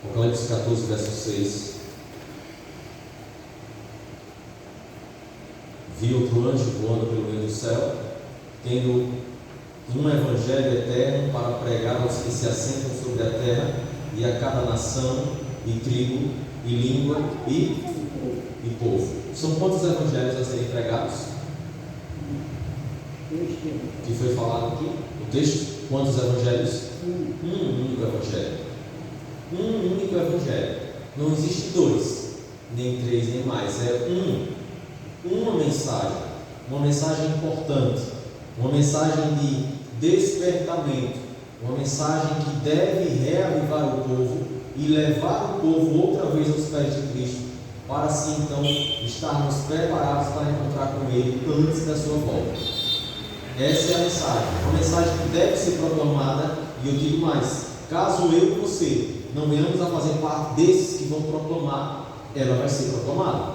Apocalipse 14, verso 6. Vi outro anjo voando pelo meio do céu, tendo um evangelho eterno para pregar aos que se assentam sobre a terra, e a cada nação, e tribo, e língua, e povo. São quantos evangelhos a serem pregados? Que foi falado aqui no texto? Quantos evangelhos? Um único evangelho. Um único evangelho. Não existe dois, nem três, nem mais. É uma mensagem importante, uma mensagem de despertamento, uma mensagem que deve reavivar o povo e levar o povo outra vez aos pés de Cristo, para assim então estarmos preparados para encontrar com Ele antes da sua volta. Essa é a mensagem, uma mensagem que deve ser proclamada. E eu digo mais, caso eu e você não venhamos a fazer parte desses que vão proclamar, ela vai ser proclamada,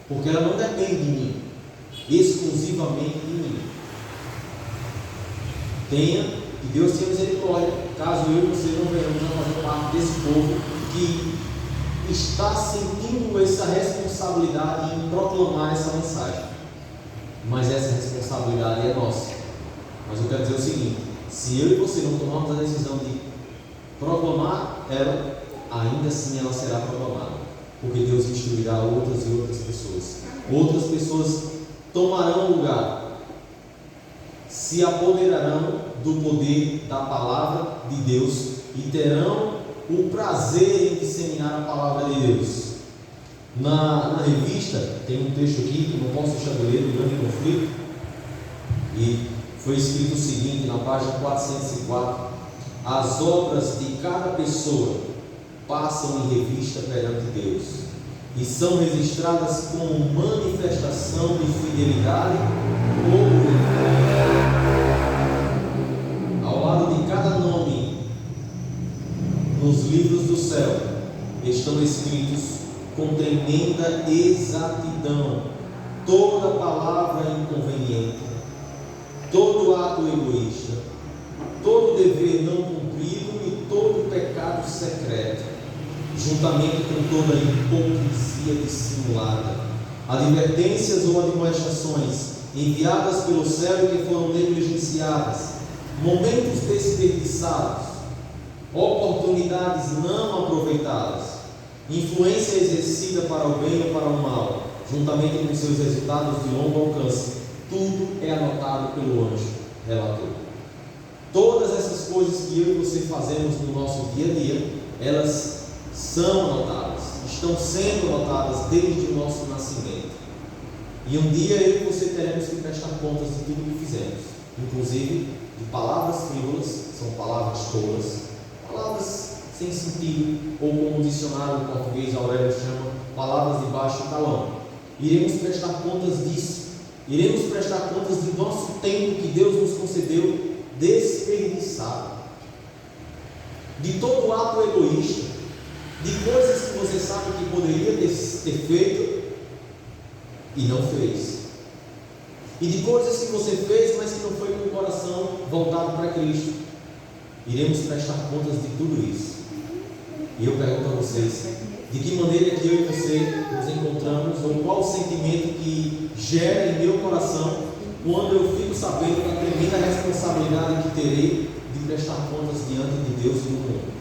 porque ela não depende de mim, exclusivamente de mim. Que Deus tenha misericórdia, caso eu e você não venhamos a fazer parte desse povo que está sentindo essa responsabilidade em proclamar essa mensagem. Mas essa responsabilidade é nossa. Mas eu quero dizer o seguinte: se eu e você não tomarmos a decisão de proclamar ela, ainda assim ela será proclamada, porque Deus instruirá outras e outras pessoas. Outras pessoas tomarão lugar, se apoderarão do poder da palavra de Deus e terão o prazer em disseminar a palavra de Deus. Na revista tem um texto aqui que não posso deixar de ler, do Grande Conflito, e foi escrito o seguinte na página 404: as obras de cada pessoa passam em revista perante Deus e são registradas como manifestação de fidelidade ou ao lado de cada nome nos livros do céu estão escritos com tremenda exatidão toda palavra inconveniente, todo ato egoísta, todo dever não cumprido e todo pecado secreto, juntamente com toda hipocrisia dissimulada, advertências ou admoestações enviadas pelo céu e que foram negligenciadas, momentos desperdiçados, oportunidades não aproveitadas, influência exercida para o bem ou para o mal, juntamente com seus resultados de longo alcance, tudo é anotado pelo anjo relator. Todas essas coisas que eu e você fazemos no nosso dia a dia, elas são anotadas, estão sendo anotadas desde o nosso nascimento. E um dia eu e você teremos que prestar contas de tudo que fizemos, inclusive de palavras frívolas, são palavras tolas, palavras sem sentido, ou como o dicionário em português Aurélio chama, palavras de baixo calão. Iremos prestar contas disso, iremos prestar contas do nosso tempo que Deus nos concedeu desperdiçado, de todo ato egoísta, de coisas que você sabe que poderia ter feito e não fez, e de coisas que você fez, mas que não foi com o coração voltado para Cristo. Iremos prestar contas de tudo isso. E eu pergunto a vocês, de que maneira que eu e você nos encontramos, ou qual o sentimento que gera em meu coração quando eu fico sabendo da tremenda responsabilidade que terei de prestar contas diante de Deus e do mundo,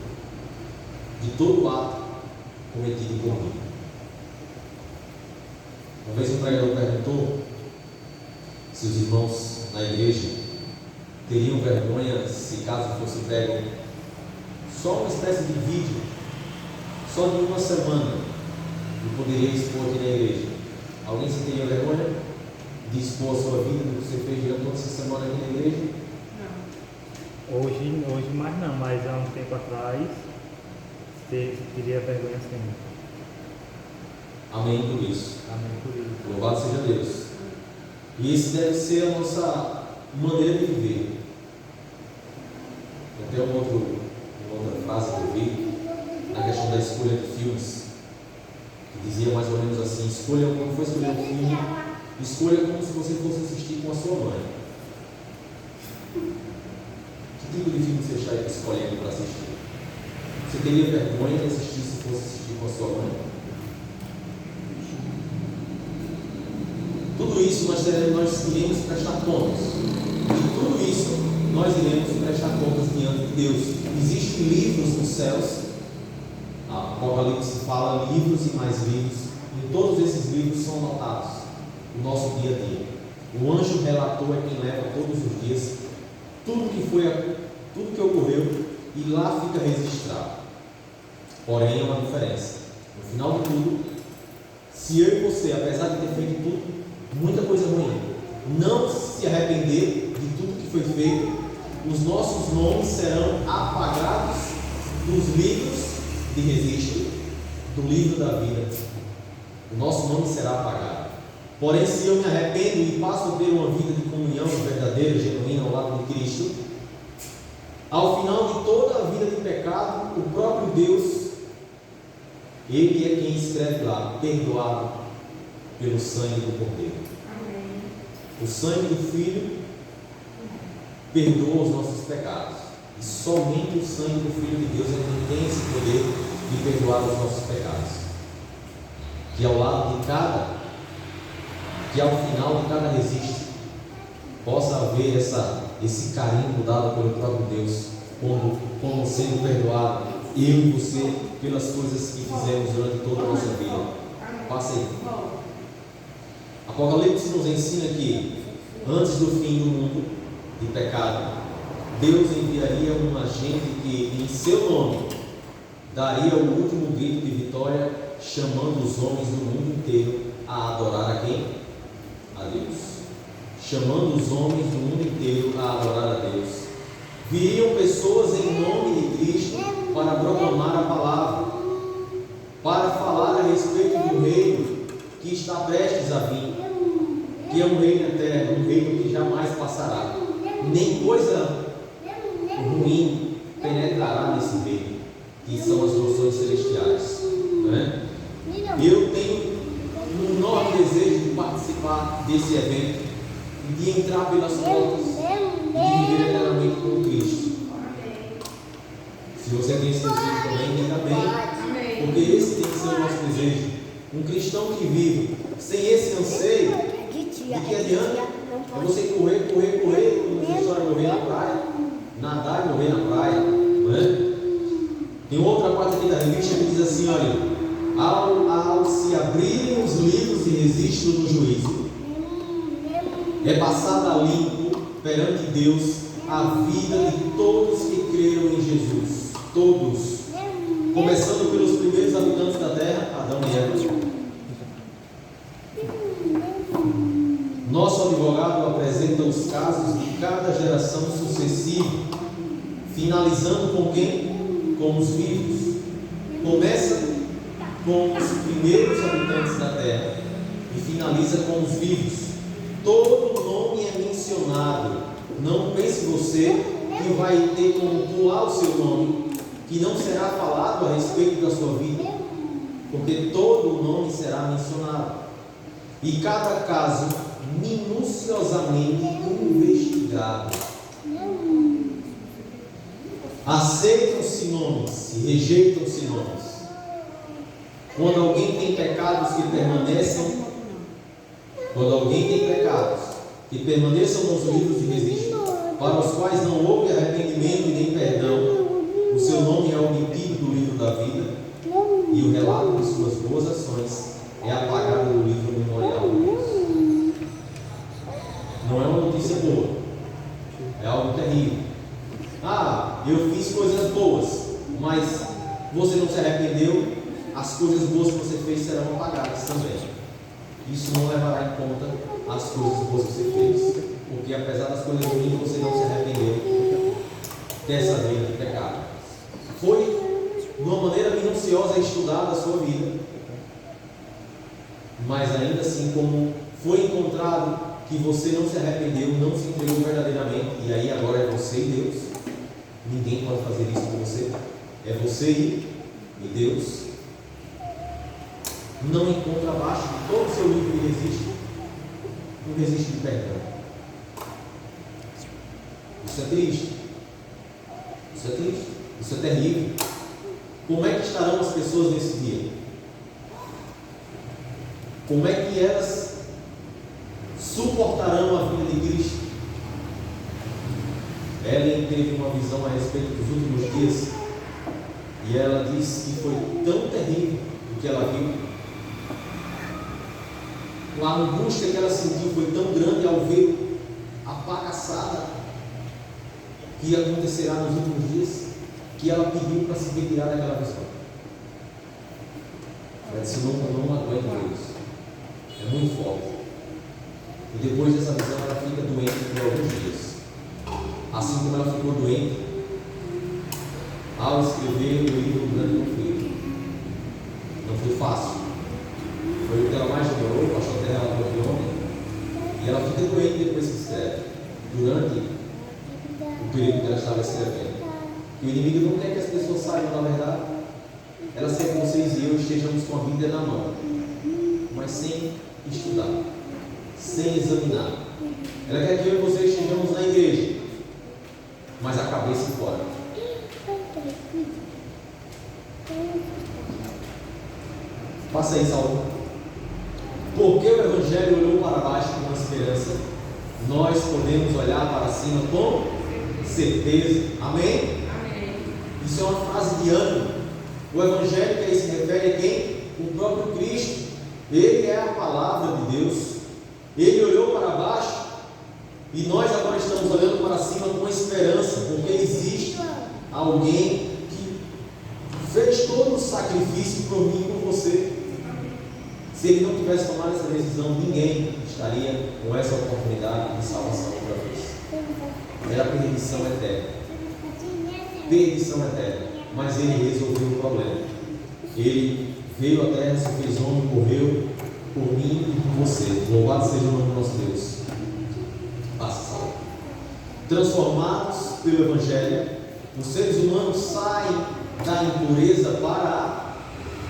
de todo ato cometido por mim. Uma vez um pregador perguntou se os irmãos na igreja teriam vergonha se caso fosse pego só uma espécie de vídeo, só de uma semana, que poderia expor aqui na igreja. Alguém se teria vergonha de expor a sua vida, do que você fez durante toda essa semana aqui na igreja? Não. Hoje mais não, mas há um tempo atrás teria vergonha sim. Amém por isso. Amém por isso. Louvado seja Deus. E esse deve ser a nossa maneira de viver. Tem uma outra frase que eu vi na questão da escolha de filmes, que dizia mais ou menos assim: escolha, quando for escolher um filme, escolha como se você fosse assistir com a sua mãe. Que tipo de filme você está escolhendo para assistir? Você teria vergonha de assistir se fosse assistir com a sua mãe? Tudo isso nós iremos prestar contas. E tudo isso nós iremos prestar contas diante de Deus. Existem livros nos céus. A Apocalipse fala livros e mais livros. E todos esses livros são anotados no nosso dia a dia. O anjo relator é quem leva todos os dias tudo que ocorreu, e lá fica registrado. Porém, há uma diferença. No final de tudo, se eu e você, apesar de ter feito tudo, muita coisa ruim, não se arrepender de tudo que foi feito, os nossos nomes serão apagados dos livros de registro do livro da vida. O nosso nome será apagado. Porém, se eu me arrependo e passo a ter uma vida de comunhão verdadeira, genuína ao lado de Cristo, ao final de toda a vida de pecado, o próprio Deus, Ele é quem escreve lá, perdoado pelo sangue do Cordeiro. Amém. O sangue do Filho perdoa os nossos pecados. E somente o sangue do Filho de Deus é quem tem esse poder de perdoar os nossos pecados. Que ao lado de que ao final de cada registro possa haver esse carinho dado pelo próprio Deus, como sendo perdoado, eu e você, pelas coisas que fizemos durante toda a nossa vida. Passa aí. Apocalipse nos ensina que antes do fim do mundo de pecado, Deus enviaria um agente que em seu nome daria o último grito de vitória, chamando os homens do mundo inteiro a adorar a quem? A Deus. Chamando os homens do mundo inteiro a adorar a Deus. Viriam pessoas em nome de Cristo para proclamar a palavra, para falar a respeito do reino que está prestes a vir, que é um reino eterno, um reino que jamais passará. Nem coisa ruim penetrará nesse reino, que são as noções celestiais. Não é? Eu tenho um enorme desejo de participar desse evento, de entrar pelas portas e de viver eternamente com Cristo. Se você tem esse desejo também, diga bem, porque esse tem que ser o nosso desejo. Um cristão que vive sem esse anseio, de que adianta? É você correr, como diz a história, morrer na praia, nadar e morrer na praia, não é? Tem outra parte aqui da revista que diz assim, olha, ao se abrirem os livros de registro do juízo, é passada a limpo perante Deus a vida de todos que creram em Jesus. Todos. Começando pelos primeiros habitantes da terra, Adão e Eva. Nosso advogado apresenta os casos de cada geração sucessiva, finalizando com quem? Com os vivos. Começa com os primeiros habitantes da terra e finaliza com os vivos. Todo nome é mencionado. Não pense você que vai ter como pular o seu nome, que não será falado a respeito da sua vida, porque todo o nome será mencionado. E cada caso minuciosamente investigado. Aceitam-se nomes e rejeitam-se nomes. Quando alguém tem pecados que permaneçam nos livros de registro, para os quais não houve arrependimento e nem perdão, o seu nome é omitido do livro da vida, e o relato de suas boas ações é apagado do livro memorial de Deus. Não é uma notícia boa, é algo terrível. Eu fiz coisas boas, mas você não se arrependeu, as coisas boas que você fez serão apagadas também. Isso não levará em conta as coisas boas que você fez, porque apesar das coisas ruins, você não se arrependeu dessa vida de pecado. Foi de uma maneira minuciosa estudada a sua vida, mas ainda assim, como foi encontrado que você não se arrependeu, não se entregou verdadeiramente, e aí agora é você e Deus, ninguém pode fazer isso com você, é você e Deus. Não encontra abaixo de todo o seu livro de registro um registro de perdão. Isso é triste. Isso é triste. Isso é terrível. Como é que estarão as pessoas nesse dia? Como é que elas suportarão a vida de Cristo? Ellen teve uma visão a respeito dos últimos dias e ela disse que foi tão terrível o que ela viu. A angústia que ela sentiu foi tão grande ao ver a bagaçada que acontecerá nos últimos dias, que ela pediu para se retirar daquela visão. Ela disse: não aguento ver isso, é muito forte. E depois dessa visão ela fica doente por alguns dias. Assim como ela ficou doente ao escrever o livro do Grande Conflito. Não foi fácil, foi o que ela mais demorou, passou até ela de ontem. E ela fica doente depois que escreve, durante o período que ela estava escrevendo. E o inimigo não quer que as pessoas saibam da verdade. Ela quer que vocês e eu estejamos com a Bíblia na mão, mas sem estudar, sem examinar. Ela quer que eu e vocês estejamos na igreja, mas a cabeça fora. Faça aí, Saulo. Porque o Evangelho olhou para baixo com esperança, nós podemos olhar para cima com certeza. Amém? Amém. Isso é uma frase de ânimo. O Evangelho que aí se refere a quem? O próprio Cristo. Ele é a palavra de Deus. Ele olhou para baixo e nós agora estamos olhando para cima com esperança, porque existe alguém que fez todo o sacrifício por mim e por você. Se ele não tivesse tomado essa decisão, ninguém estaria com essa oportunidade de salvação outra vez. Era perdição eterna. Perdição eterna. Mas ele resolveu o problema. Ele veio à terra, se fez homem, morreu por mim e por você. Louvado seja o nome do nosso Deus. Passa, salve. Transformados pelo Evangelho, os seres humanos saem da impureza para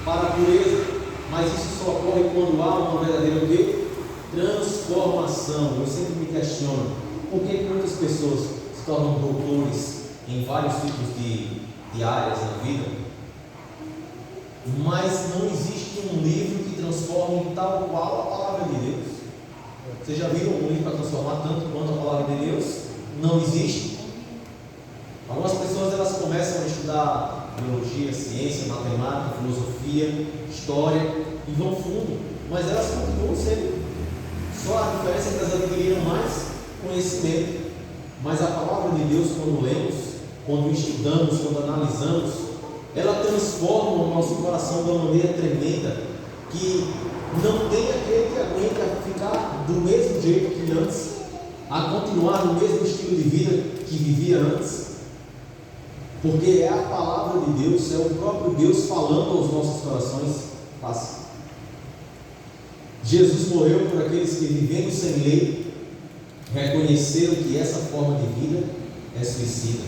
a pureza. Mas isso só ocorre quando há uma verdadeira o quê? Transformação. Eu sempre me questiono por que muitas pessoas se tornam doutores em vários tipos de áreas na vida, mas não existe um livro que transforme tal qual a palavra de Deus. Vocês já viram um livro para transformar tanto quanto a palavra de Deus? Não existe. Algumas pessoas elas começam a estudar biologia, ciência, matemática, filosofia, história e vão fundo, mas elas continuam sendo. Só a diferença é que elas adquiriram mais conhecimento. Mas a palavra de Deus, quando lemos, quando estudamos, quando analisamos, ela transforma o nosso coração de uma maneira tremenda, que não tem aquele que aguenta ficar do mesmo jeito que antes, a continuar no mesmo estilo de vida que vivia antes, porque é a palavra de Deus, é o próprio Deus falando aos nossos corações. Passa. Jesus morreu por aqueles que, vivendo sem lei, reconheceram que essa forma de vida é suicida.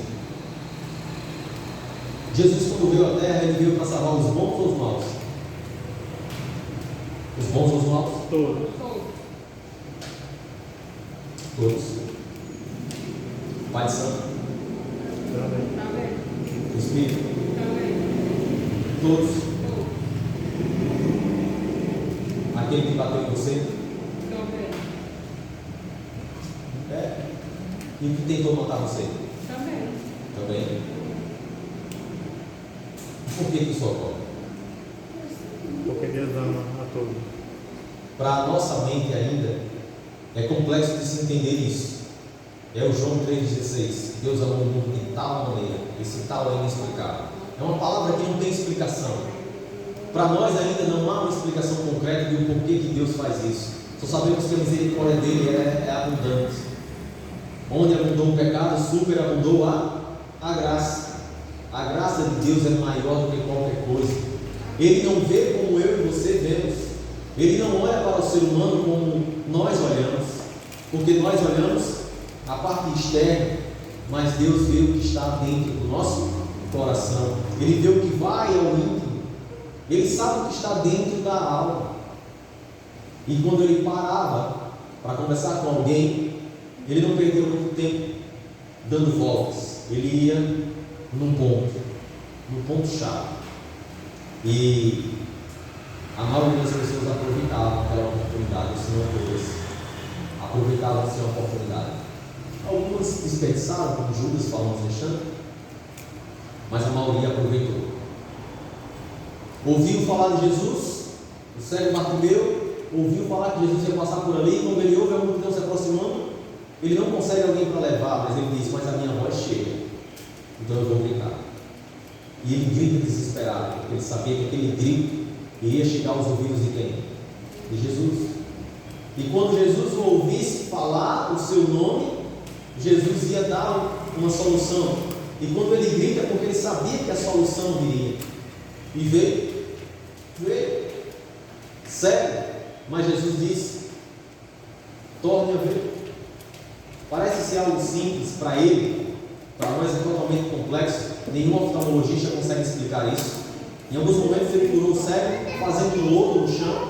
Jesus, quando veio à terra, ele veio para salvar os bons ou os maus? Os bons ou os maus? Todos. Todos. Pai Santo, Também. o Espírito, todos. Aquele que bateu em você, e o que tentou matar você, também. Por que isso ocorre? Porque Deus ama a todos. Para a nossa mente ainda é complexo de se entender isso. É o João 3,16. Deus amou o mundo de tal maneira. Esse tal é inexplicável. É uma palavra que não tem explicação. Para nós ainda não há uma explicação concreta do porquê que Deus faz isso. Só sabemos que a misericórdia dele é abundante. Onde abundou o pecado, superabundou a graça. A graça de Deus é maior do que qualquer coisa. Ele não vê como eu e você vemos. Ele não olha para o ser humano como nós olhamos, porque nós olhamos a parte externa, mas Deus vê o que está dentro do nosso coração. Ele vê o que vai ao íntimo. Ele sabe o que está dentro da alma. E quando ele parava para conversar com alguém, ele não perdeu muito tempo dando voltas. Ele ia no ponto chave. E a maioria das pessoas aproveitavam aquela oportunidade, se não todas, aproveitavam-se a oportunidade. Algumas desperdiçaram, como Judas, falamos deixando, mas a maioria aproveitou. Ouviu falar de Jesus, o cego Bartimeu ouviu falar que Jesus ia passar por ali, e quando ele ouve a multidão se aproximando, ele não consegue alguém para levar, mas ele diz: mas a minha voz chega, então eu vou gritar. E ele grita desesperado, porque ele sabia que aquele grito iria chegar aos ouvidos de quem? De Jesus. E quando Jesus o ouvisse falar o seu nome, Jesus ia dar uma solução. E quando ele grita, é porque ele sabia que a solução viria. E veio, cego, mas Jesus disse: torne a ver. Parece ser algo simples para ele, para nós é totalmente complexo. Nenhum oftalmologista consegue explicar isso. Em alguns momentos ele curou o cego fazendo um lodo no chão.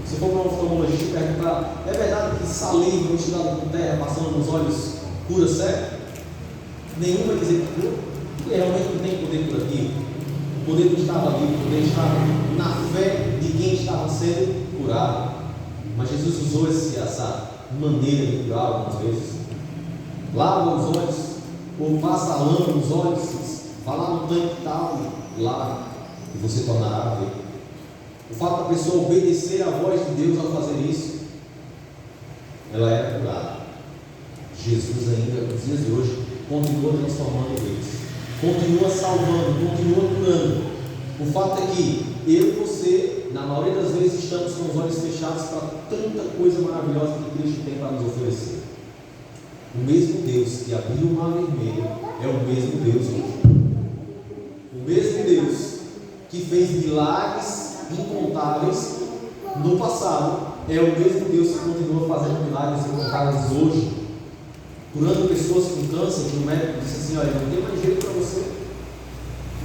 Se for para um oftalmologista e perguntar: é verdade que saliva misturada com terra passando nos olhos cura cego? Nenhum vai dizer que cura, porque realmente não tem poder curativo. O poder não estava ali, o poder estava na fé de quem estava sendo curado. Mas Jesus usou essa maneira de curar algumas vezes. Lava os olhos, ou passa a lama nos olhos, vá lá no tanque tal e lava, e você tornará a ver. O fato da pessoa obedecer à voz de Deus ao fazer isso, ela era curada. Jesus ainda, nos dias de hoje, continua transformando eles, continua salvando, continua curando. O fato é que eu e você, na maioria das vezes, estamos com os olhos fechados para tanta coisa maravilhosa que Cristo tem para nos oferecer. O mesmo Deus que abriu o mar vermelho é o mesmo Deus hoje. O mesmo Deus que fez milagres incontáveis no passado é o mesmo Deus que continua fazendo milagres incontáveis hoje, curando pessoas com câncer, que o médico disse assim: olha, não tem mais jeito para você,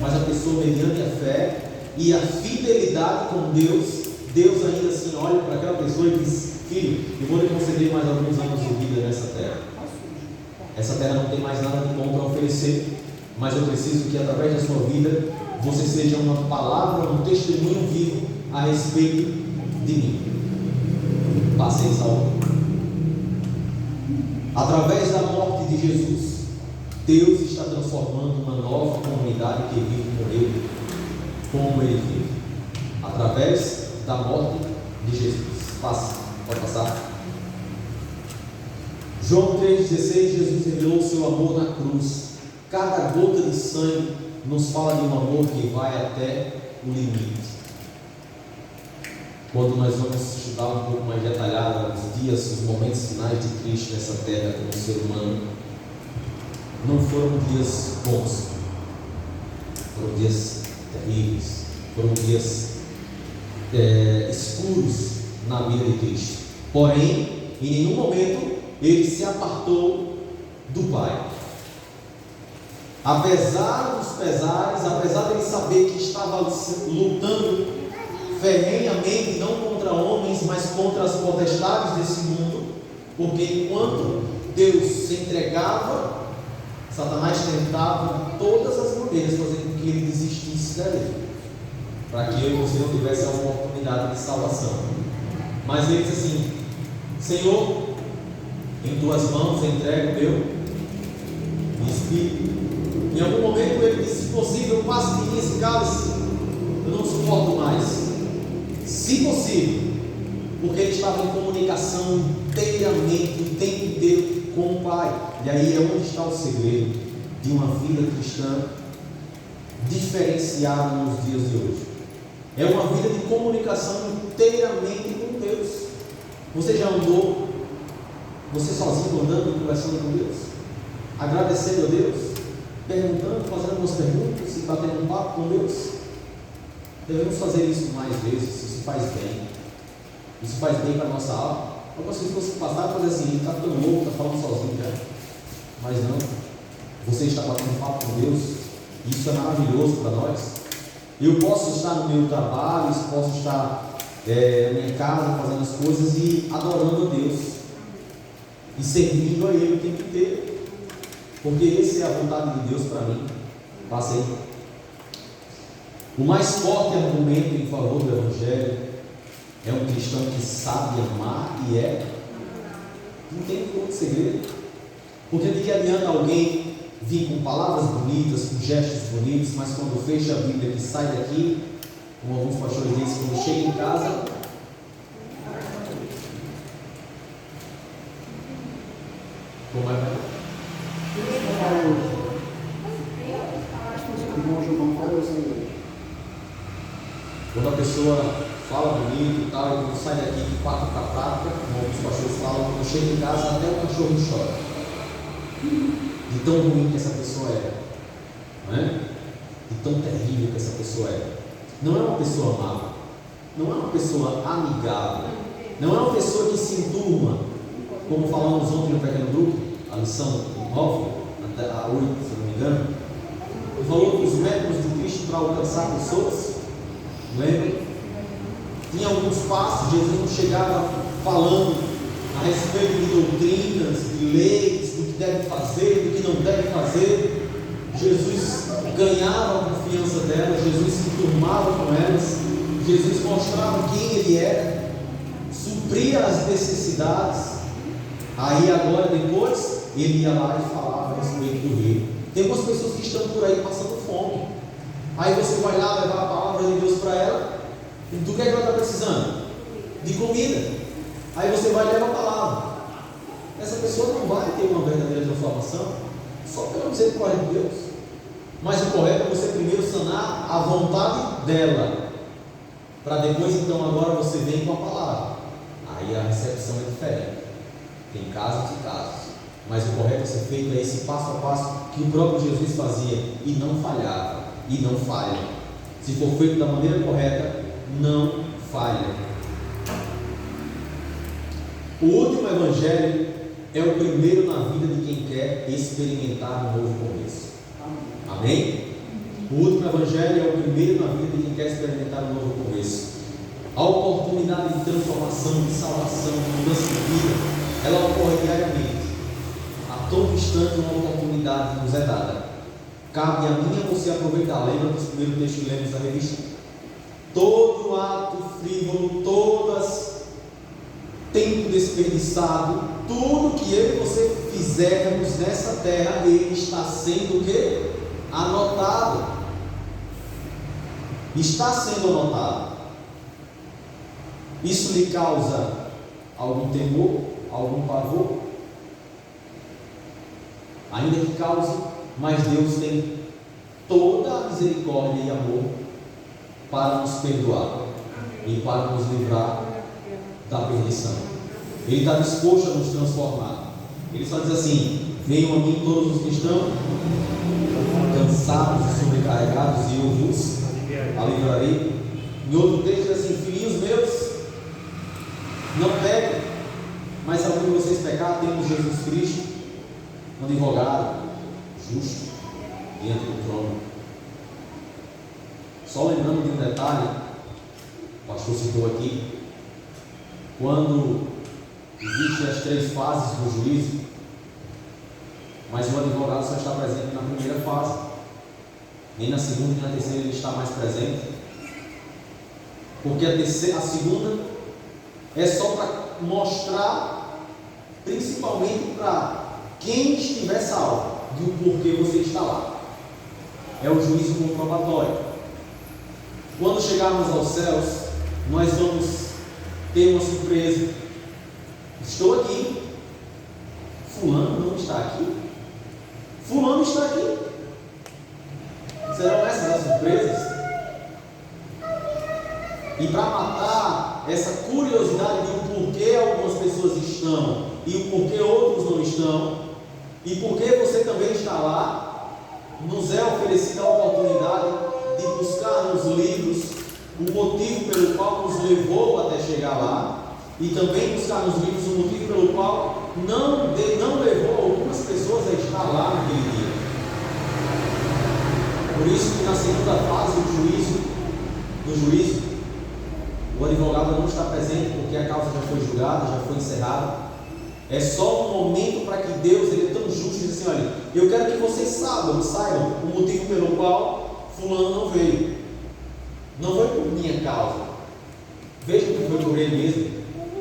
mas a pessoa, mediante a fé e a fidelidade com Deus, Deus ainda assim olha para aquela pessoa e diz: filho, eu vou lhe conceder mais alguns anos de vida nessa terra. Essa terra não tem mais nada de bom para oferecer, mas eu preciso que através da sua vida você seja uma palavra, um testemunho vivo a respeito de mim. Passei salvo. Através da morte de Jesus, Deus está transformando uma nova comunidade que vive com Ele, como Ele vive. Através da morte de Jesus. Pode passar. João 3,16, Jesus revelou o seu amor na cruz. Cada gota de sangue nos fala de um amor que vai até o limite. Quando nós vamos estudar um pouco mais detalhado os dias, os momentos finais de Cristo nessa terra como ser humano, não foram dias bons, foram dias terríveis, foram dias escuros na vida de Cristo. Porém, em nenhum momento ele se apartou do Pai. Apesar dos pesares, apesar de ele saber que estava lutando ferrenhamente, não contra homens, mas contra as potestades desse mundo, porque enquanto Deus se entregava, Satanás tentava de todas as maneiras fazer com que ele desistisse dele, para que eu e você não tivesse a oportunidade de salvação. Mas ele disse assim: Senhor, em tuas mãos entrego o meu espírito. Em algum momento ele disse: se possível, passe de mim esse cálice, eu não suporto mais. Se possível, porque ele estava em comunicação inteiramente, o tempo inteiro com o Pai. E aí é onde está o segredo de uma vida cristã diferenciada nos dias de hoje. É uma vida de comunicação inteiramente com Deus. Você já andou, você sozinho andando e conversando com Deus, agradecendo a Deus, perguntando, fazendo algumas perguntas e batendo um papo com Deus? Devemos fazer isso mais vezes. Isso faz bem. Isso faz bem para a nossa alma. Agora, se fosse passar e fazer assim: está ficando louco, está falando sozinho já. Mas não, você está batendo papo com Deus. Isso é maravilhoso para nós. Eu posso estar no meu trabalho, posso estar na minha casa fazendo as coisas e adorando a Deus e servindo a Ele o tempo inteiro, porque essa é a vontade de Deus para mim. Passa aí. O mais forte argumento em favor do Evangelho é um cristão que sabe amar e não tem outro segredo. Porque de que adianta alguém vir com palavras bonitas, com gestos bonitos, mas quando fecha a Bíblia que sai daqui, como alguns pastores dizem, quando chega em casa, como é? Quando a pessoa fala bonito e tal, e quando sai daqui de quatro para prática, como alguns pastores falam, quando chega em casa até o cachorro chora. De tão ruim que essa pessoa é, não é? De tão terrível que essa pessoa é. Não é uma pessoa amável, não é uma pessoa amigável, não é uma pessoa que se enturma, como falamos ontem no pequeno grupo, a lição 9, até a 8, se não me engano, ele falou dos métodos de Cristo para alcançar pessoas. Lembra? Tinha alguns passos, Jesus não chegava falando a respeito de doutrinas, de leis, do que deve fazer, do que não deve fazer. Jesus ganhava a confiança delas, Jesus se turmava com elas, Jesus mostrava quem Ele era, supria as necessidades. Aí agora depois, Ele ia lá e falava a respeito do reino. Tem algumas pessoas que estão por aí passando fome. Aí você vai lá levar a palavra de Deus para ela. E do que é que ela está precisando? De comida. Aí você vai levar a palavra. Essa pessoa não vai ter uma verdadeira transformação só pela misericórdia de Deus. Mas o correto é você primeiro sanar a vontade dela, para depois então agora você vem com a palavra. Aí a recepção é diferente. Tem casos e casos. Mas o correto é ser feito é esse passo a passo que o próprio Jesus fazia e não falhava. E não falha. Se for feito da maneira correta, não falha. O último evangelho é o primeiro na vida de quem quer experimentar um novo começo. Amém? O último evangelho é o primeiro na vida de quem quer experimentar um novo começo. A oportunidade de transformação, de salvação, de mudança de vida, ela ocorre diariamente. A todo instante uma oportunidade nos é dada. Cabe a mim e a você aproveitar. Lembra dos primeiros textos que lemos da revista? Todo ato frívolo, todas tempo desperdiçado, tudo que eu e você fizermos nessa terra, ele está sendo o quê? Anotado. Está sendo anotado. Isso lhe causa algum temor, algum pavor? Ainda que cause, mas Deus tem toda a misericórdia e amor para nos perdoar e para nos livrar da perdição. Ele está disposto a nos transformar. Ele só diz assim: venham a mim todos os que estão cansados e sobrecarregados, e eu vos aliviarei. Em outro texto diz assim: filhinhos meus, não pequem, mas se algum de vocês pecar, temos Jesus Cristo, um advogado justo diante do trono. Só lembrando de um detalhe, o pastor citou aqui, quando existem as 3 fases do juízo, mas o advogado só está presente na primeira fase, nem na segunda nem na terceira ele está mais presente, porque a segunda é só para mostrar, principalmente para quem estiver salvo, do porquê você está lá. É o juízo comprobatório. Quando chegarmos aos céus, nós vamos ter uma surpresa. Estou aqui. Fulano não está aqui. Fulano está aqui. Serão essas as surpresas? E para matar essa curiosidade de o porquê algumas pessoas estão e o porquê outros não estão, e porquê você também está lá, nos é oferecida a oportunidade de buscar nos livros o motivo pelo qual nos levou até chegar lá, e também buscar nos livros o motivo pelo qual não levou algumas pessoas a estar lá naquele dia. Por isso que na segunda fase do juízo, o advogado não está presente porque a causa já foi julgada, já foi encerrada. É só um momento para que Deus, ele é tão justo, e diz assim: olha, eu quero que vocês saibam o motivo pelo qual fulano não veio. Não foi por minha causa. Veja que foi por ele mesmo.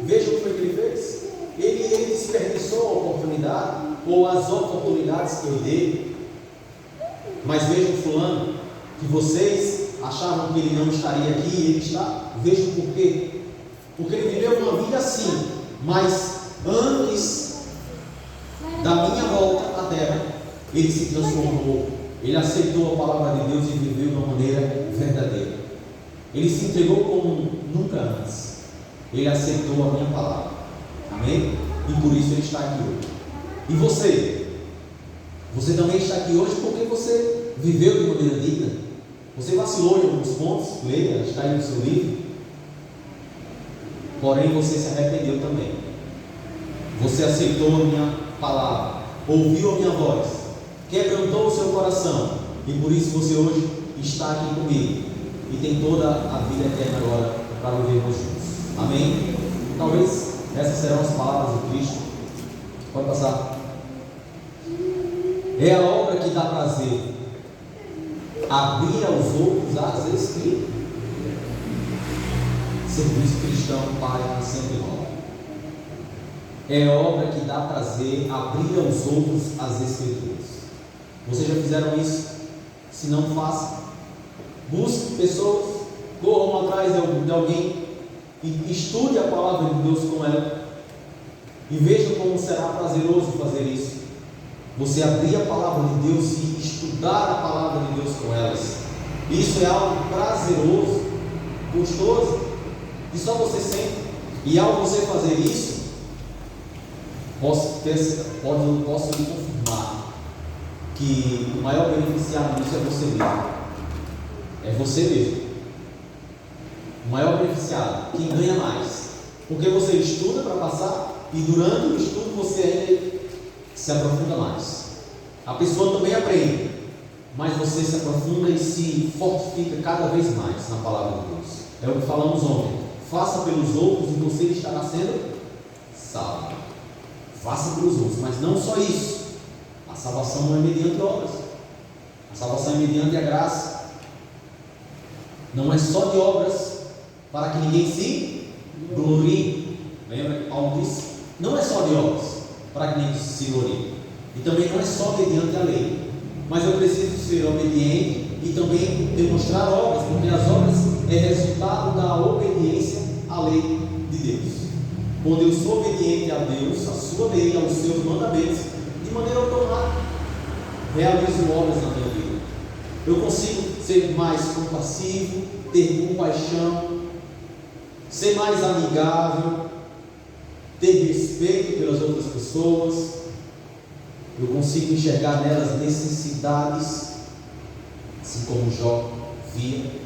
Veja o que foi que ele fez. Ele desperdiçou a oportunidade, ou as oportunidades que eu dei. Mas vejam fulano, que vocês achavam que ele não estaria aqui, e ele está. Vejam por quê. Porque ele viveu uma vida assim, mas antes da minha volta à terra, ele se transformou. Ele aceitou a palavra de Deus e viveu de uma maneira verdadeira. Ele se entregou como nunca antes. Ele aceitou a minha palavra. Amém? E por isso ele está aqui hoje. E você? Você também está aqui hoje porque você viveu de maneira digna. Você vacilou em alguns pontos, leia, está aí no seu livro. Porém você se arrependeu também. Você aceitou a minha palavra, ouviu a minha voz, quebrantou o seu coração, e por isso você hoje está aqui comigo e tem toda a vida eterna agora para vivermos juntos. Amém? Talvez essas serão as palavras de Cristo. Pode passar. É a obra que dá prazer, abrir aos outros as Escrituras. Serviço cristão, página 109. É obra que dá prazer abrir aos outros as Escrituras. Vocês já fizeram isso? Se não, façam. Busque pessoas, corram atrás de alguém e estude a palavra de Deus com ela. E vejam como será prazeroso fazer isso. Você abrir a palavra de Deus e estudar a palavra de Deus com elas. Isso é algo prazeroso, gostoso, e só você sente. E ao você fazer isso, posso lhe confirmar que o maior beneficiado disso é você mesmo. É você mesmo. O maior beneficiado, quem ganha mais. Porque você estuda para passar, e durante o estudo você ainda se aprofunda mais. A pessoa também aprende, mas você se aprofunda e se fortifica cada vez mais na palavra de Deus. É o que falamos ontem. Faça pelos outros e você estará sendo salvo. Faça pelos outros, mas não só isso. A salvação não é mediante obras. A salvação é mediante a graça. Não é só de obras para que ninguém se glorie. Lembra que Paulo disse? Não é só de obras para que ninguém se glorie. E também não é só mediante a lei. Mas eu preciso ser obediente e também demonstrar obras, porque as obras é resultado da obediência à lei de Deus. Quando eu sou obediente a Deus, a sua lei, aos seus mandamentos, de maneira automática, realizo obras na minha vida. Eu consigo ser mais compassivo, ter compaixão, ser mais amigável, ter respeito pelas outras pessoas. Eu consigo enxergar nelas necessidades, assim como Jó via.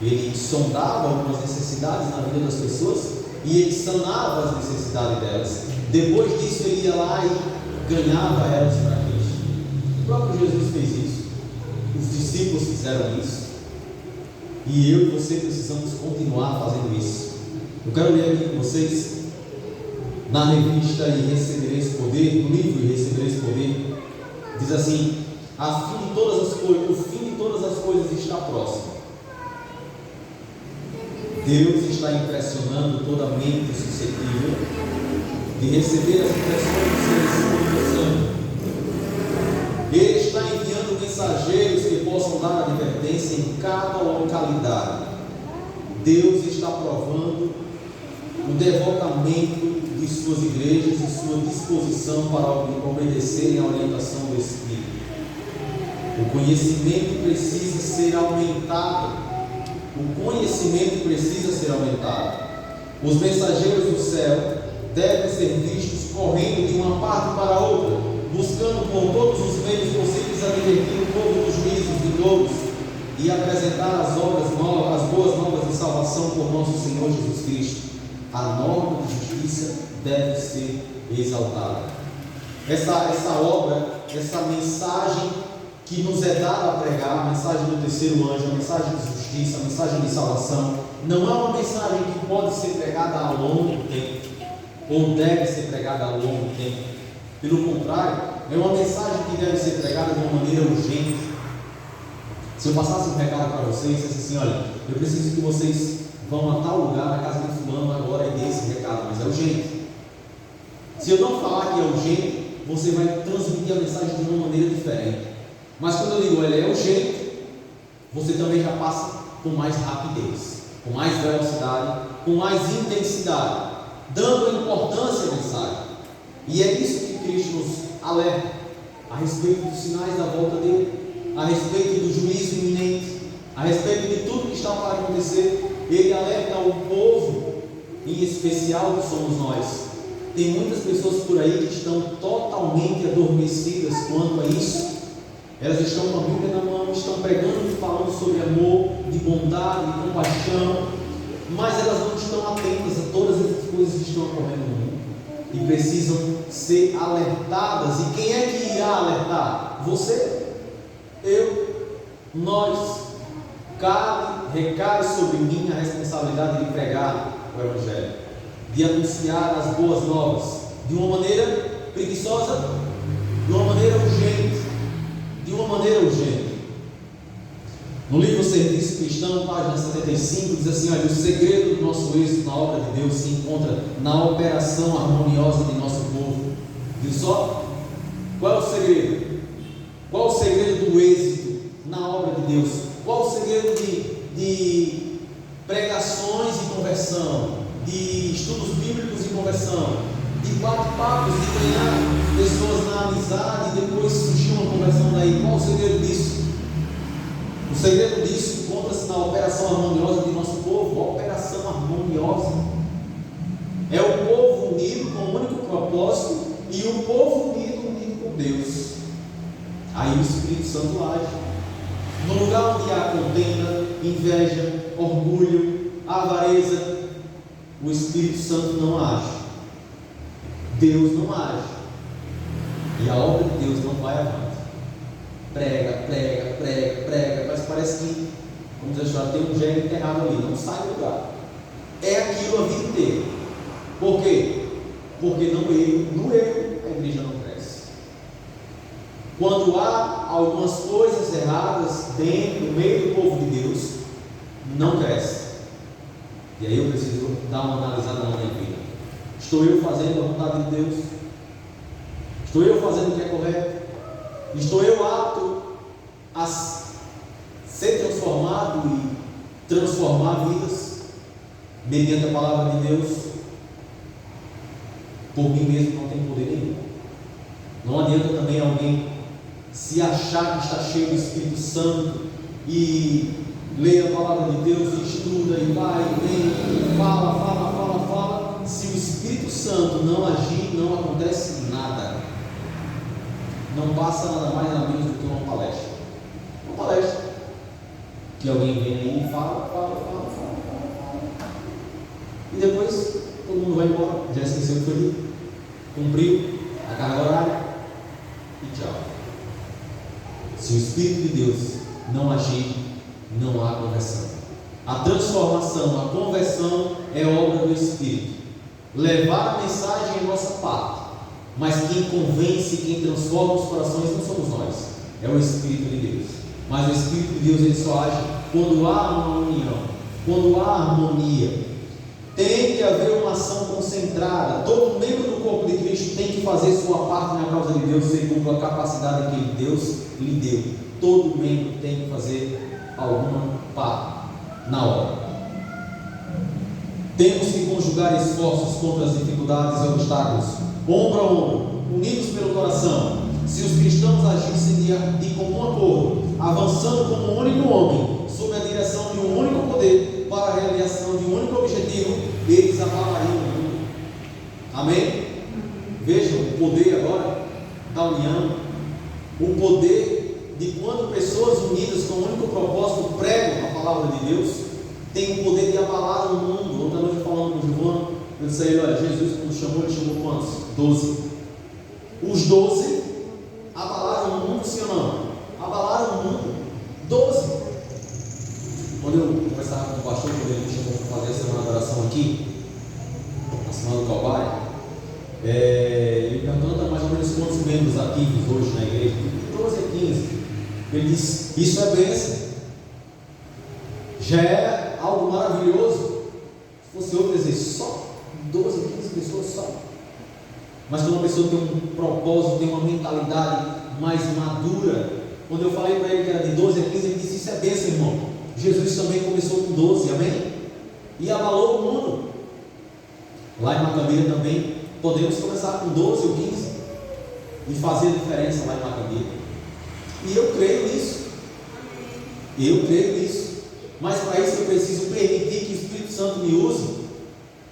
Ele sondava algumas necessidades na vida das pessoas e ele sanava as necessidades delas. Depois disso ele ia lá e ganhava elas para Cristo. O próprio Jesus fez isso. Os discípulos fizeram isso. E eu e você precisamos continuar fazendo isso. Eu quero ler aqui com vocês na revista E Recebereis Poder, no livro E Recebereis Poder, diz assim: o fim de todas as coisas está próximo. Deus está impressionando toda a mente suscetível de receber as impressões do seu Espírito Santo. Ele está enviando mensageiros que possam dar advertência em cada localidade. Deus está provando o devotamente de suas igrejas e sua disposição para obedecerem à orientação do Espírito. O conhecimento precisa ser aumentado. Os mensageiros do céu devem ser vistos correndo de uma parte para a outra, buscando por todos os meios possíveis advertir o povo dos juízos vindouros e apresentar as boas novas de salvação por nosso Senhor Jesus Cristo. A norma de justiça deve ser exaltada. Essa obra, essa mensagem que nos é dada a pregar, a mensagem do terceiro anjo, a mensagem de justiça, a mensagem de salvação, não é uma mensagem que pode ser pregada a longo tempo, ou deve ser pregada a longo tempo. Pelo contrário, é uma mensagem que deve ser pregada de uma maneira urgente. Se eu passasse um recado para vocês, disse assim: olha, eu preciso que vocês vão a tal lugar, na casa de fulano agora, e dê esse recado, mas é urgente. Se eu não falar que é urgente, você vai transmitir a mensagem de uma maneira diferente. Mas quando eu digo, olha, é urgente, você também já passa com mais rapidez, com mais velocidade, com mais intensidade, dando importância à mensagem. E é isso que Cristo nos alerta a respeito dos sinais da volta dele, a respeito do juízo iminente, a respeito de tudo que está para acontecer. Ele alerta o povo, em especial que somos nós. Tem muitas pessoas por aí que estão totalmente adormecidas quanto a isso. Elas estão com a Bíblia na mão, estão pregando e falando sobre amor, de bondade, de compaixão, mas elas não estão atentas a todas essas coisas que estão ocorrendo no mundo e precisam ser alertadas. E quem é que irá alertar? Você, eu, nós. Recai sobre mim a responsabilidade de pregar o Evangelho, de anunciar as boas novas, de uma maneira preguiçosa, de uma maneira urgente, No livro Serviço Cristão, página 75, diz assim: olha, o segredo do nosso êxito na obra de Deus se encontra na operação harmoniosa de nosso povo. Viu só? Qual é o segredo? Qual o segredo do êxito na obra de Deus? Qual o segredo de pregações e conversão, de estudos bíblicos e conversão, de bate-papos, de ganhar pessoas na amizade e depois surgir uma conversão daí? Qual o segredo disso? O segredo disso encontra-se na operação harmoniosa de nosso povo. A operação harmoniosa é o povo unido com um único propósito e o povo unido com Deus. Aí o Espírito Santo age. No lugar onde há contenda, inveja, orgulho, avareza, o Espírito Santo não age. Deus não age. E a obra de Deus não vai avante. Prega, mas parece que, vamos dizer assim, tem um gênio enterrado ali, não sai do lugar. É aquilo a vida inteira. Por quê? Porque no erro a igreja não cresce. Quando há algumas coisas erradas dentro, no meio do povo de Deus, não cresce. E aí eu preciso dar uma analisada na minha vida. Estou eu fazendo a vontade de Deus? Estou eu fazendo o que é correto? Estou eu apto a ser transformado e transformar vidas mediante a palavra de Deus? Por mim mesmo não tem poder nenhum. Não adianta também alguém se achar que está cheio do Espírito Santo e lê a palavra de Deus e estuda e vai e vem e fala. Se o Espírito Santo não agir, não acontece nada. Não passa nada mais nada menos do que uma palestra. Uma palestra que alguém vem aí e fala. E depois todo mundo vai embora. Já esqueceu o que foi dito, cumpriu a carga horária e tchau. Se o Espírito de Deus não agir, não há conversão. A transformação, a conversão é obra do Espírito. Levar a mensagem é nossa parte, mas quem convence, quem transforma os corações não somos nós, é o Espírito de Deus. Mas o Espírito de Deus ele só age quando há uma união, quando há harmonia. Tem que haver uma ação concentrada. Todo membro do corpo de Cristo tem que fazer sua parte na causa de Deus, segundo a capacidade que Deus lhe deu. Todo membro tem que fazer alguma parte na obra. Temos que conjugar esforços contra as dificuldades e obstáculos, ombro a ombro, unidos pelo coração. Se os cristãos agissem de comum acordo, avançando como um único homem, sob a direção de um único poder, para a realização de um único objetivo, eles abalariam o mundo. Amém? Vejam o poder agora da união, o poder de quando pessoas unidas com um único propósito pregam a palavra de Deus, tem o poder de abalar o mundo. Outra noite falando com o Giovanni, eu disse a ele: olha, Jesus quando chamou, ele chamou quantos? 12. Os 12 abalaram o mundo, sim ou não? Abalaram o mundo. 12. Quando eu conversava com o pastor, quando ele me chamou para fazer a semana de oração aqui, a semana do Calvário, ele perguntou mais ou menos quantos membros ativos hoje na igreja. 12 a 15. Ele disse: isso é bênção. já é algo maravilhoso. Se fosse outro dizer, só 12, 15 pessoas só. Mas quando uma pessoa tem um propósito, tem uma mentalidade mais madura. Quando eu falei para ele que era de 12 a 15, ele disse: isso é bênção, irmão. Jesus também começou com 12, amém? E abalou o mundo. Lá em Macambira também podemos começar com 12 ou 15 e fazer diferença lá em Macambira. E eu creio nisso. Eu creio nisso. Mas para isso eu preciso permitir que o Espírito Santo me use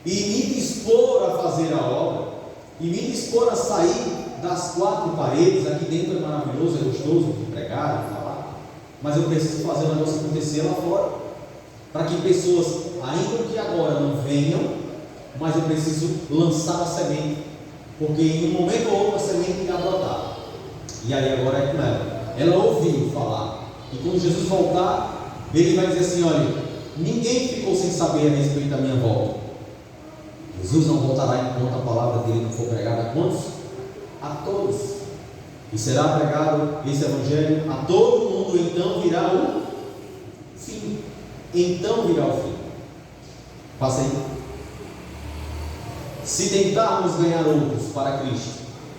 e me dispor a fazer a obra e me dispor a sair das quatro paredes. Aqui dentro é maravilhoso, é gostoso de pregar, de falar, mas eu preciso fazer o negócio acontecer lá fora, para que pessoas, ainda que agora não venham, mas eu preciso lançar a semente, porque em um momento ou outro a semente irá brotar. E aí agora é com ela ouviu falar, e quando Jesus voltar, ele vai dizer assim: olha, ninguém ficou sem saber a respeito da minha volta. Jesus não voltará enquanto a palavra dele não for pregada a quantos? A todos. E será pregado esse evangelho a todo mundo, então virá o fim. Então virá o fim. Passa aí. Se tentarmos ganhar outros para Cristo,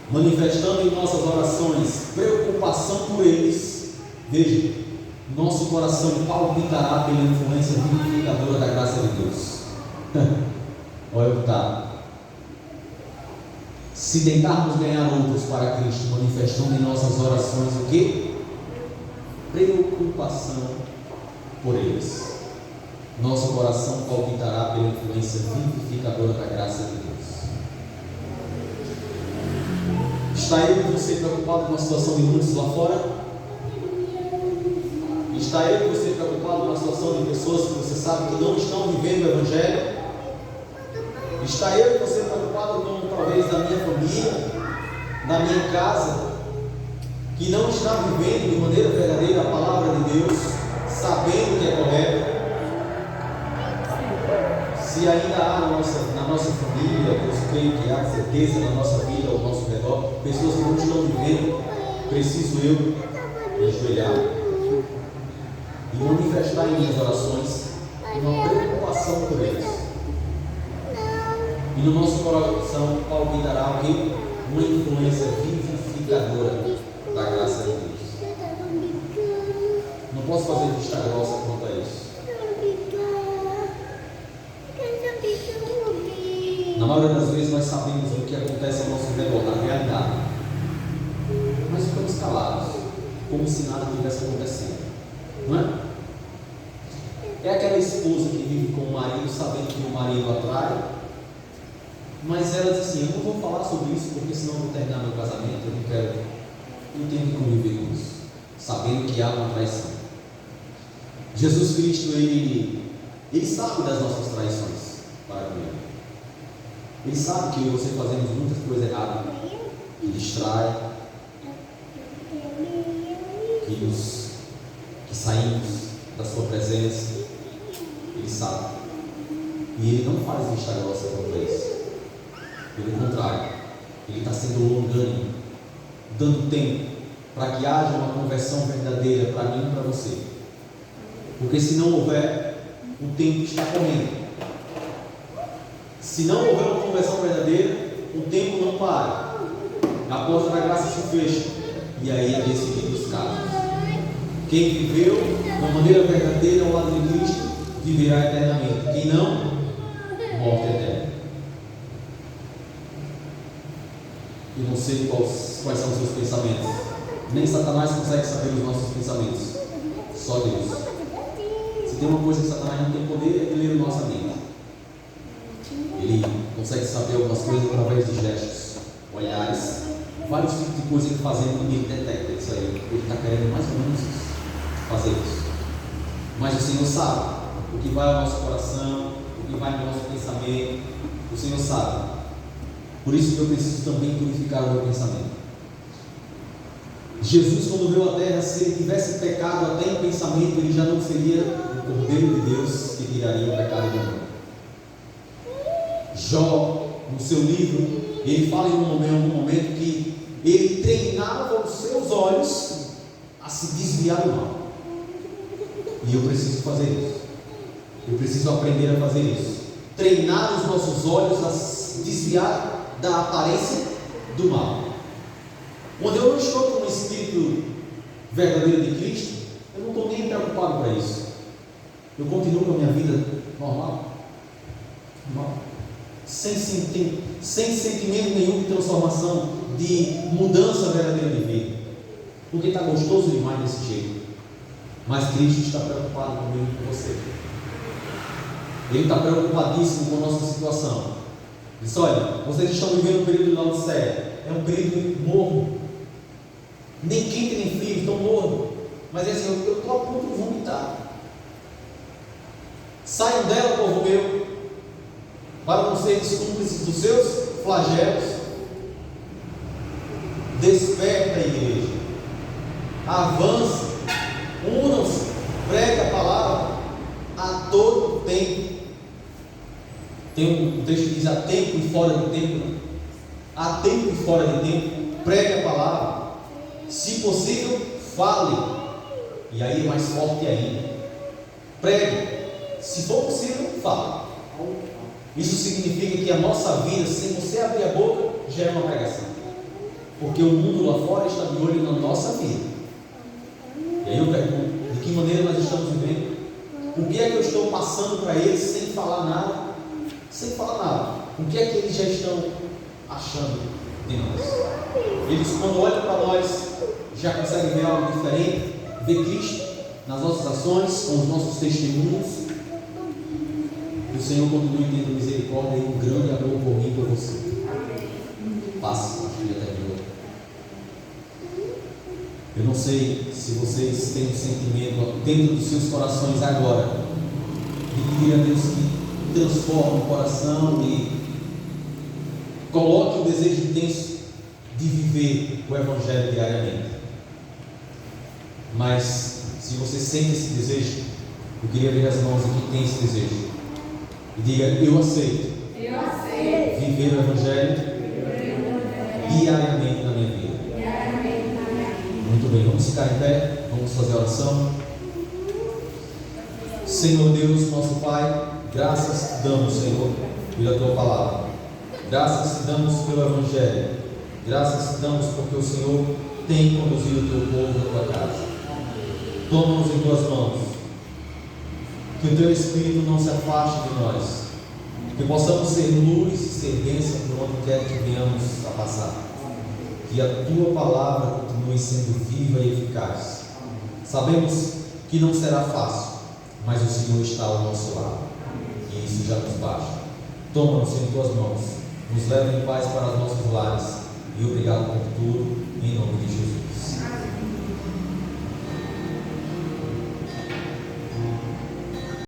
manifestando em nossas orações preocupação por eles, veja, nosso coração palpitará pela influência vivificadora da graça de Deus. Olha o que está. Se tentarmos ganhar outros para Cristo, manifestando em nossas orações o quê? Preocupação por eles. Nosso coração palpitará pela influência vivificadora da graça de Deus. Está eu e você preocupado com a situação de muitos lá fora? Está eu e você preocupado com a situação de pessoas que você sabe que não estão vivendo o Evangelho? Está eu e você preocupado com talvez da minha família, da minha casa, que não está vivendo de maneira verdadeira a palavra de Deus, sabendo o que é correto? Se ainda há na nossa família, eu creio que há certeza na nossa vida, ao nosso redor, pessoas que não estão vivendo, preciso eu me ajoelhar e manifestar em minhas orações uma preocupação por eles. E no nosso coração palpitará o quê? Uma influência vivificadora da graça de Deus. Não posso fazer vista grossa quanto a isso. Na maioria das vezes nós sabemos do que acontece ao nosso redor, na realidade, mas ficamos calados, como se nada tivesse acontecendo, não é? É aquela esposa que vive com o marido, sabendo que o marido atrai, mas ela diz assim: eu não vou falar sobre isso, porque senão eu vou terminar meu casamento, eu não quero, eu tenho que conviver com isso, sabendo que há uma traição. Jesus Cristo, ele sabe das nossas traições para com ele. Ele sabe que eu e você fazemos muitas coisas erradas, que distrai, que saímos da sua presença. Ele sabe. E ele não faz vista grossa contra isso. Pelo contrário, ele está sendo longânimo, dando tempo para que haja uma conversão verdadeira para mim e para você. Porque se não houver, o tempo está correndo. Se não houver uma conversão verdadeira, o tempo não para. A porta da graça se fecha. E aí é decidido os casos. Quem viveu de uma maneira verdadeira ao lado de Cristo, viverá eternamente. Quem não, morte eterna. Eu não sei quais são os seus pensamentos. Nem Satanás consegue saber os nossos pensamentos. Só Deus. Se tem uma coisa que Satanás não tem poder, é ler a nossa mente. Ele consegue saber algumas coisas através de gestos, olhares, vários tipos de coisas que ele fazendo, e ele detecta isso aí. Ele está querendo mais ou menos fazer isso. Mas o Senhor sabe o que vai ao nosso coração, o que vai no nosso pensamento. O Senhor sabe. Por isso que eu preciso também purificar o meu pensamento. Jesus, quando veio à terra, se ele tivesse pecado até em pensamento, ele já não seria o Cordeiro de Deus que tiraria o pecado do mundo. Jó, no seu livro, ele fala em algum momento que ele treinava os seus olhos a se desviar do mal. E eu preciso fazer isso. Eu preciso aprender a fazer isso. Treinar os nossos olhos a se desviar da aparência do mal. Quando eu não estou com o espírito verdadeiro de Cristo, eu não estou nem preocupado para isso. Eu continuo com a minha vida normal. Sem sentimento nenhum de transformação, de mudança verdadeira de vida. Porque está gostoso demais desse jeito. Mas Cristo está preocupado comigo e com você. Ele está preocupadíssimo com a nossa situação. Ele diz: olha, vocês estão vivendo um período de Laodiceia. É um período morno. Nem quente nem frio, estão mornos. Mas é assim, eu estou a ponto de vomitar. Saiam dela, povo meu, para não serem cúmplices dos seus flagelos. Desperta, igreja. Avance. Unam-se. Pregue a palavra a todo tempo. Tem um texto que diz: há tempo e fora de tempo. Há tempo e fora de tempo. Pregue a palavra. Se possível, fale. E aí é mais forte ainda. Pregue. Se for possível, fale. Isso significa que a nossa vida, sem você abrir a boca, já é uma pregação. Porque o mundo lá fora está de olho na nossa vida. E aí eu pergunto: de que maneira nós estamos vivendo? O que é que eu estou passando para eles sem falar nada? Sem falar nada. O que é que eles já estão achando de nós? Eles, quando olham para nós, já conseguem ver algo diferente, ver Cristo nas nossas ações, com os nossos testemunhos. Que o Senhor continue tendo misericórdia e um grande amor por mim e por você. Passe, acho que já terminou. Eu não sei se vocês têm um sentimento dentro dos seus corações agora de pedir a Deus que transforme o coração e coloque o desejo intenso de viver o Evangelho diariamente. Mas se você sente esse desejo, eu queria ver as mãos aqui que tem esse desejo. E diga: eu aceito viver o Evangelho diariamente na minha vida. Muito bem, vamos ficar em pé, vamos fazer a oração. Senhor Deus, nosso Pai, graças te damos, Senhor, pela tua palavra. Graças te damos pelo Evangelho. Graças te damos porque o Senhor tem conduzido o teu povo à tua casa. Toma-nos em tuas mãos. Que o teu Espírito não se afaste de nós. Que possamos ser luz e ser bênção por onde quer que venhamos a passar. Que a tua palavra continue sendo viva e eficaz. Sabemos que não será fácil, mas o Senhor está ao nosso lado. E isso já nos basta. Toma-nos em tuas mãos. Nos leva em paz para os nossos lares. E obrigado por tudo, em nome de Jesus.